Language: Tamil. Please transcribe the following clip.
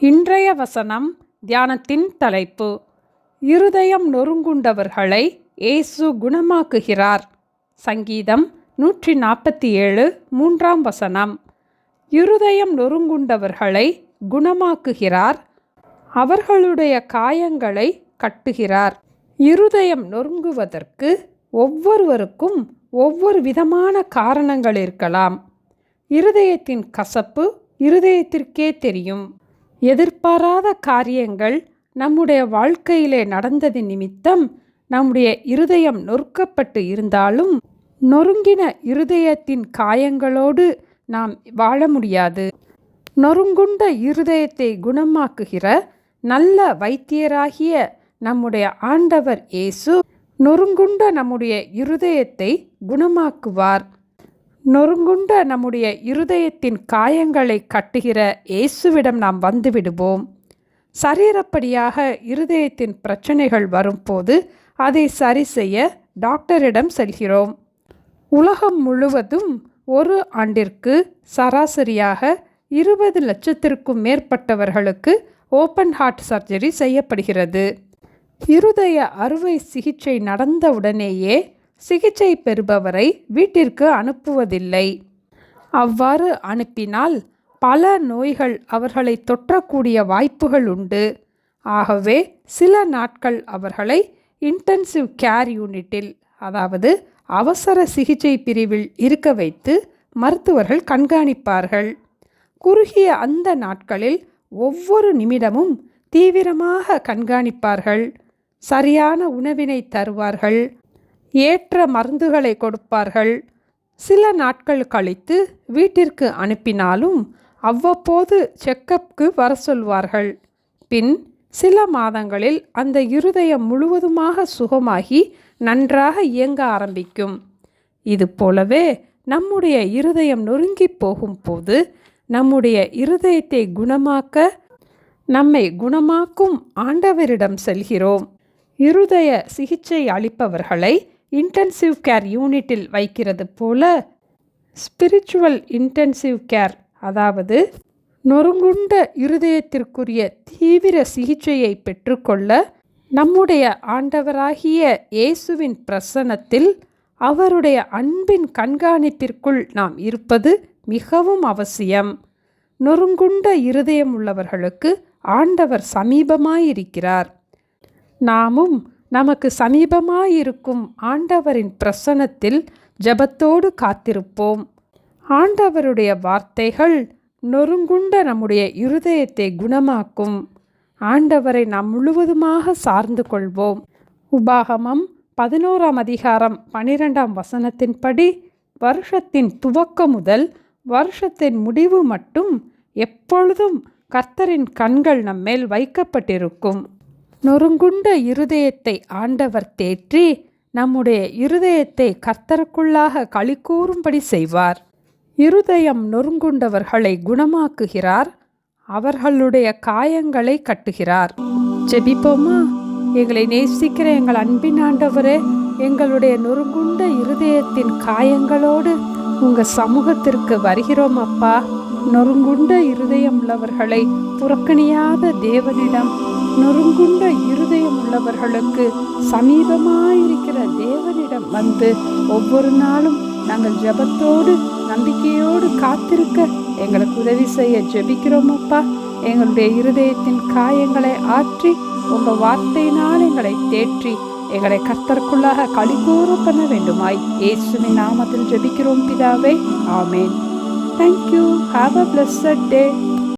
இன்றைய வசனம் தியானத்தின் தலைப்பு: இருதயம் நொறுங்குண்டவர்களை இயேசு குணமாக்குகிறார். சங்கீதம் 147 3ஆம் வசனம். இருதயம் நொறுங்குண்டவர்களை குணமாக்குகிறார், அவர்களுடைய காயங்களை கட்டுகிறார். இருதயம் நொறுங்குவதற்கு ஒவ்வொருவருக்கும் ஒவ்வொரு விதமான காரணங்கள் இருக்கலாம். இருதயத்தின் கசப்பு இருதயத்திற்கே தெரியும். எதிர்பாராத காரியங்கள் நம்முடைய வாழ்க்கையிலே நடந்தது நிமித்தம் நம்முடைய இருதயம் நொறுக்கப்பட்டு இருந்தாலும், நொறுங்கின இருதயத்தின் காயங்களோடு நாம் வாழ முடியாது. நொறுங்குண்ட இருதயத்தை குணமாக்குகிற நல்ல வைத்தியராகிய நம்முடைய ஆண்டவர் இயேசு நொறுங்குண்ட நம்முடைய இருதயத்தை குணமாக்குவார். நொறுங்குண்ட நம்முடைய இருதயத்தின் காயங்களை கட்டுகிற இயேசுவிடம் நாம் வந்துவிடுவோம். சரீரப்படியாக இருதயத்தின் பிரச்சனைகள் வரும்போது அதை சரி செய்ய டாக்டரிடம் செல்கிறோம். உலகம் முழுவதும் ஒரு ஆண்டிற்கு சராசரியாக 20 லட்சத்திற்கும் மேற்பட்டவர்களுக்கு ஓப்பன் ஹார்ட் சர்ஜரி செய்யப்படுகிறது. இருதய அறுவை சிகிச்சை நடந்தவுடனேயே சிகிச்சை பெறுபவரை வீட்டிற்கு அனுப்புவதில்லை. அவ்வாறு அனுப்பினால் பல நோய்கள் அவர்களை தொற்றக்கூடிய வாய்ப்புகள் உண்டு. ஆகவே சில நாட்கள் அவர்களை இன்டென்சிவ் கேர் யூனிட்டில், அதாவது அவசர சிகிச்சை பிரிவில் இருக்க வைத்து மருத்துவர்கள் கண்காணிப்பார்கள். குறுகிய அந்த நாட்களில் ஒவ்வொரு நிமிடமும் தீவிரமாக கண்காணிப்பார்கள். சரியான உணவினை தருவார்கள், ஏற்ற மருந்துகளை கொடுப்பார்கள். சில நாட்கள் கழித்து வீட்டிற்கு அனுப்பினாலும் அவ்வப்போது செக்கப்புக்கு வர சொல்வார்கள். பின் சில மாதங்களில் அந்த இருதயம் முழுவதுமாக சுகமாகி நன்றாக இயங்க ஆரம்பிக்கும். இது போலவே நம்முடைய இருதயம் நொறுங்கி போகும்போது நம்முடைய இருதயத்தை குணமாக்க நம்மை குணமாக்கும் ஆண்டவரிடம் செல்கிறோம். இருதய சிகிச்சை அளிப்பவர்களை இன்டென்சிவ் கேர் யூனிட்டில் வைக்கிறது போல ஸ்பிரிச்சுவல் இன்டென்சிவ் கேர், அதாவது நொறுங்குண்ட இருதயத்திற்குரிய தீவிர சிகிச்சையை பெற்றுக்கொள்ள நம்முடைய ஆண்டவராகிய இயேசுவின் பிரசன்னத்தில் அவருடைய அன்பின் கண்காணிப்பிற்குள் நாம் இருப்பது மிகவும் அவசியம். நொறுங்குண்ட இருதயம் உள்ளவர்களுக்கு ஆண்டவர் சமீபமாயிருக்கிறார். நாமும் நமக்கு சமீபமாயிருக்கும் ஆண்டவரின் பிரசன்னத்தில் ஜெபத்தோடு காத்திருப்போம். ஆண்டவருடைய வார்த்தைகள் நொறுங்குண்ட நம்முடைய இருதயத்தை குணமாக்கும். ஆண்டவரை நாம் முழுவதுமாக சார்ந்து கொள்வோம். உபாகமம் 11ஆம் அதிகாரம் 12ஆம் வசனத்தின்படி, வருஷத்தின் துவக்கம் முதல் வருஷத்தின் முடிவு மட்டும் எப்பொழுதும் கர்த்தரின் கண்கள் நம்மேல் வைக்கப்பட்டிருக்கும். நொறுங்குண்ட இருதயத்தை ஆண்டவர் தேற்றி நம்முடைய இருதயத்தை கர்த்தருக்குள்ளாக களிகூரும்படி செய்வார். இருதயம் நொறுங்குண்டவர்களை குணமாக்குகிறார், அவர்களுடைய காயங்களை கட்டுகிறார். ஜெபிப்போமா? எங்களை நேசிக்கிற எங்கள் அன்பின் ஆண்டவரே, எங்களுடைய நொறுங்குண்ட இருதயத்தின் காயங்களோடு உங்கள் சமூகத்திற்கு வருகிறோம் அப்பா. நொறுங்குண்ட இருதயம் உள்ளவர்களை புறக்கணியாத தேவனிடம், நொறுங்குண்ட இருதயம் உள்ளவர்களுக்கு சமீபமாயிருக்கிற தேவனிடம் வந்து ஒவ்வொரு நாளும் நாங்கள் ஜெபத்தோடு நம்பிக்கையோடு காத்திருக்க எங்களுக்கு உதவி செய்ய ஜெபிக்கிறோம் அப்பா. எங்களுடைய இருதயத்தின் காயங்களை ஆற்றி உங்கள் வார்த்தையினால் எங்களை தேற்றி எங்களை கர்த்தருக்குள்ளாக களிகூர பண்ண வேண்டுமாய் இயேசுவின் நாமத்தில் ஜெபிக்கிறோம் பிதாவே, ஆமேன். Thank you. Have a blessed day.